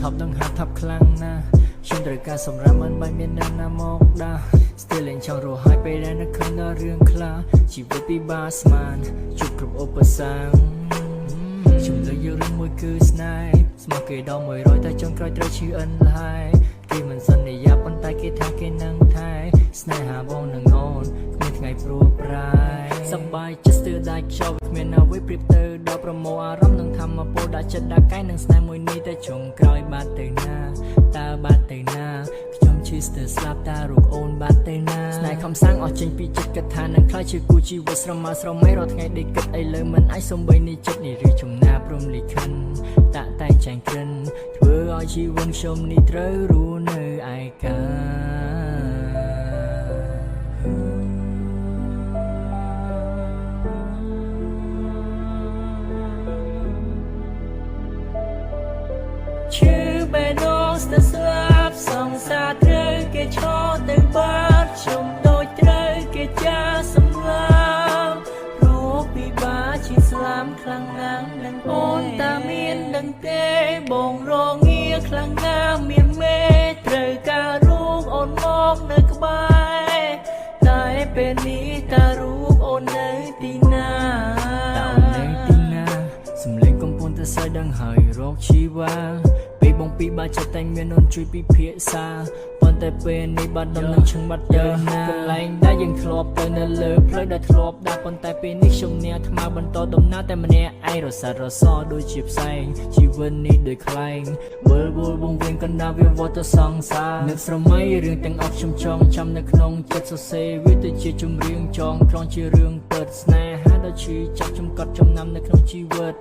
ថប់នឹងហាត់ថប់ខ្លាំងណាស់ខ្ញុំត្រូវការសម្រាប់មិនបាញ់មានណាមកដា Still លេងចង់រស់ហើយពេលដែលនឹកឃើញដល់រឿងខ្លះជីវិតពិបាកស្មានជួបគ្រប់ឧបសគ្គជំនឿយករឿងមួយគឺស្នេហ៍ស្មោះគេដល់100តែចុងក្រោយត្រូវឈឺអិនឡាយគេមិនសន្យាប៉ុន្តែគេថាគេនឹងថែស្នេហាបងនឹងអូនគ្មានថ្ងៃព្រួយប្រាយសប្បាយចិត្តស្ទើរដាច់ខ្យល់គ្មានអ្វីប្រៀបទៅដល់ប្រមូលអារម្មណ៍នឹងធម្មពលដាក់ចិត្តដាក់កាយនឹងស្នេហ៍មួយនេះតែចុងក្រោយបាត់ទៅណាតើបាត់ទៅណាខ្ញុំឈឺស្ទើរស្លាប់តើរូបអូនបាត់ទៅណាស្នេហ៍ខំសាំងអស់ចេញពីចិត្តគិតថានឹងខ្លាចជាគូជីវិតស្រមើស្រមៃរាល់ថ្ងៃដេកគិតឥឡូវមិនអាចសំបីនេះចិត្តនេះឬចំណាព្រមលិខិនតាក់តែងចែងក្រិនធ្វើឲ្យជីវិតខ្ញុំនេះត្រូវរស់នៅឯកាឈឺបេះដូងស្ទើរស្លាប់សង្សារត្រូវគេឈរទៅបាត់ខ្ញុំដូចត្រូវគេចាសម្លាប់ព្រោះពិបាកជាស្លាមខ្លាំងណាស់នឹងអូនតាមានដឹងទេបងរងាខ្លាំងណាស់មានមេត្រូវការរូបអូនមកនៅក្បែរតែពេលនេះតើរូបអូននៅទីណាតើនៅទីណាសំឡេងកំពុងតែសើចដឹងហើយរកជីវ៉ាពេលបងពីបាចិត្តតែមានអូនជួយពិភាក្សាប៉ុន្តែពេលនេះបាត់ដំណឹងឈឹងបាត់ទៅណាកន្លែងដែលយើងធ្លាប់ទៅនៅលើផ្លូវដែលធ្លាប់ដើរប៉ុន្តែពេលនេះខ្ញុំអ្នកថ្មបន្តដំណើរតែម្នាក់ឯងរសាត់រសដូចជាផ្សែងជីវិតនេះដូចខ្លែងវិលវល់វងវិញកណ្ដាលវាវត្តទៅសង្សារនឹកស្រមៃរឿងទាំងអស់ខ្ញុំចងចាំនៅក្នុងចិត្តសរសេរវាទៅជាចម្រៀងចងក្រងជារឿងពិតស្នេហាដ៏ឈឺចាប់ចំកត់ចំណាំនៅក្នុងជីវិត